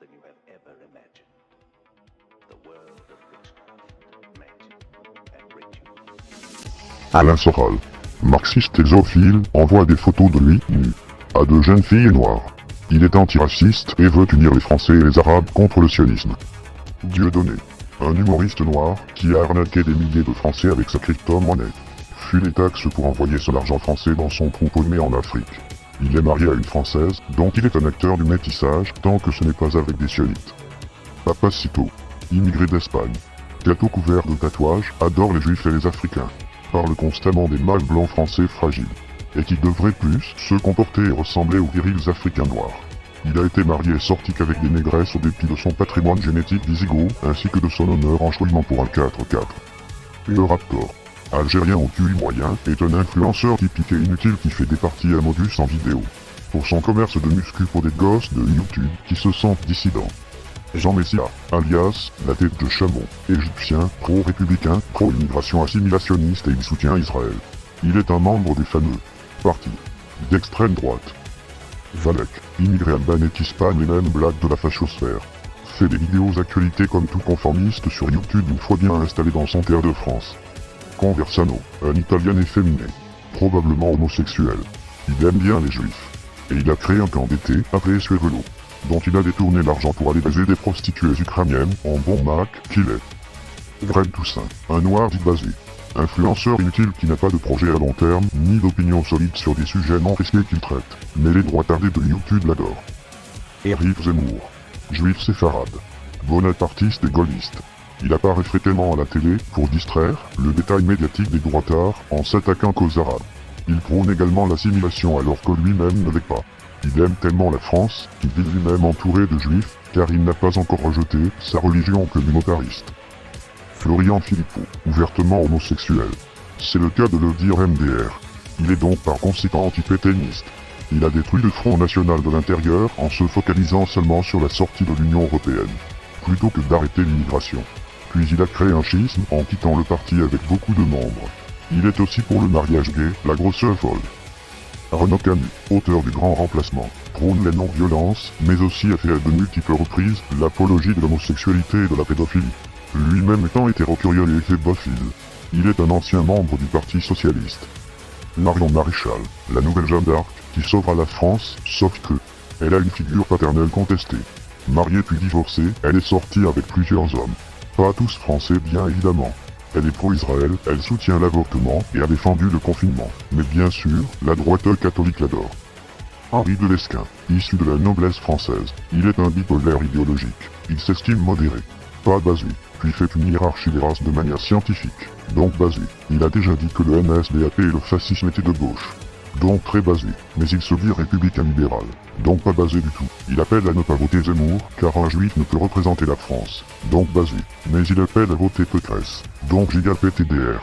than you have ever imagined. The world of witchcraft, magic, and ritual. Alain Soral, marxiste exophile, envoie des photos de lui, nu, à de jeunes filles noires. Il est antiraciste et veut unir les Français et les Arabes contre le sionisme. Dieudonné, un humoriste noir qui a arnaqué des milliers de Français avec sa crypto-monnaie, fuit les taxes pour envoyer son argent français dans son trou paumé en Afrique. Il est marié à une Française, dont il est un acteur du métissage tant que ce n'est pas avec des sionites. Papacito, immigré d'Espagne, gâteau couvert de tatouages, adore les Juifs et les Africains, parle constamment des mâles blancs français fragiles, et qui devraient plus se comporter et ressembler aux virils africains noirs. Il a été marié et sorti qu'avec des négresses au dépit de son patrimoine génétique wisigoth, ainsi que de son honneur en choisissant pour un 4-4. Le Raptor, algérien au QI moyen, est un influenceur typique et inutile qui fait des parties à modus en vidéo, pour son commerce de muscu pour des gosses de YouTube qui se sentent dissidents. Jean Messia, alias la tête de chameau, égyptien, pro-républicain, pro-immigration assimilationniste et il soutient Israël. Il est un membre des fameux partis d'extrême droite. Valek, immigré albanais qui spamme les mêmes blagues de la fachosphère, fait des vidéos actualités comme tout conformiste sur YouTube une fois bien installé dans son terre de France. Conversano, un italien efféminé, probablement homosexuel. Il aime bien les juifs. Et il a créé un camp d'été appelé Suevelo, dont il a détourné l'argent pour aller baiser des prostituées ukrainiennes en bon Mac qu'il est. Greg Toussaint, un noir dit basé, influenceur inutile qui n'a pas de projet à long terme, ni d'opinion solide sur des sujets non risqués qu'il traite, mais les droits tardés de YouTube l'adorent. Éric Zemmour, juif séfarade, bonapartiste et gaulliste. Il apparaît fréquemment à la télé pour distraire le détail médiatique des droitards en s'attaquant qu'aux Arabes. Il prône également l'assimilation alors que lui-même ne l'est pas. Il aime tellement la France qu'il vit lui-même entouré de juifs car il n'a pas encore rejeté sa religion communautariste. Florian Philippot, ouvertement homosexuel. C'est le cas de le dire MDR. Il est donc par conséquent anti-pétainiste. Il a détruit le Front National de l'Intérieur en se focalisant seulement sur la sortie de l'Union Européenne, plutôt que d'arrêter l'immigration. Puis il a créé un schisme en quittant le parti avec beaucoup de membres. Il est aussi pour le mariage gay, la grosseur folle. Renaud Camus, auteur du Grand Remplacement, prône la non-violence, mais aussi a fait à de multiples reprises l'apologie de l'homosexualité et de la pédophilie. Lui-même étant hétérocurieux et phébophile, il est un ancien membre du Parti Socialiste. Marion Maréchal, la nouvelle Jeanne d'Arc, qui sauvera la France, sauf que, elle a une figure paternelle contestée. Mariée puis divorcée, elle est sortie avec plusieurs hommes. Pas tous français bien évidemment. Elle est pro-Israël, elle soutient l'avortement et a défendu le confinement. Mais bien sûr, la droite catholique l'adore. Henri de Lesquen, issu de la noblesse française, il est un bipolaire idéologique. Il s'estime modéré. Pas basu, puis fait une hiérarchie des races de manière scientifique. Donc basu. Il a déjà dit que le NSDAP et le fascisme étaient de gauche. Donc très basé, mais il se dit républicain libéral, donc pas basé du tout. Il appelle à ne pas voter Zemmour, car un juif ne peut représenter la France, donc basé, mais il appelle à voter Pécresse, donc GigaPTDR.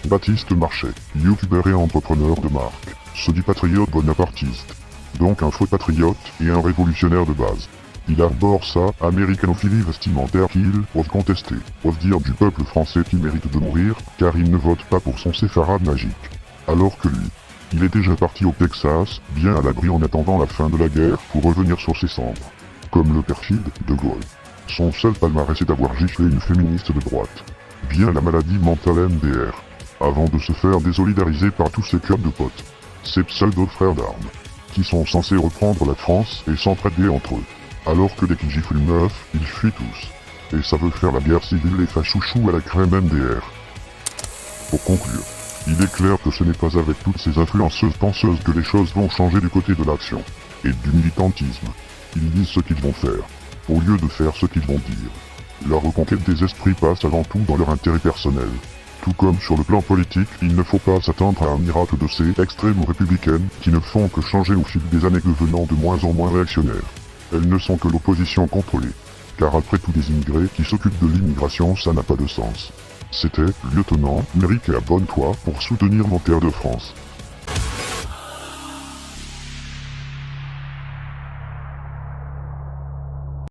Baptiste Marchais, youtubeur et entrepreneur de marque, se dit patriote bonapartiste, donc un faux patriote et un révolutionnaire de base. Il arbore sa américanophilie vestimentaire qu'il ose contester, ose dire du peuple français qu'il mérite de mourir, car il ne vote pas pour son séfarade magique. Alors que lui, il est déjà parti au Texas, bien à l'abri en attendant la fin de la guerre pour revenir sur ses cendres. Comme le perfide De Gaulle. Son seul palmarès est d'avoir giflé une féministe de droite. Bien la maladie mentale MDR. Avant de se faire désolidariser par tous ses clubs de potes. Ces pseudo-frères d'armes. Qui sont censés reprendre la France et s'entraider entre eux. Alors que dès qu'ils giflent une meuf, ils fuient tous. Et ça veut faire la guerre civile et fachouchou à la crème MDR. Pour conclure. Il est clair que ce n'est pas avec toutes ces influenceuses penseuses que les choses vont changer du côté de l'action, et du militantisme. Ils disent ce qu'ils vont faire, au lieu de faire ce qu'ils vont dire. Leur reconquête des esprits passe avant tout dans leur intérêt personnel. Tout comme sur le plan politique, il ne faut pas s'attendre à un miracle de ces extrêmes républicaines qui ne font que changer au fil des années devenant de moins en moins réactionnaires. Elles ne sont que l'opposition contrôlée, car après tout des immigrés qui s'occupent de l'immigration, ça n'a pas de sens. C'était Lieutenant Méric et abonne-toi pour soutenir mon terre de France.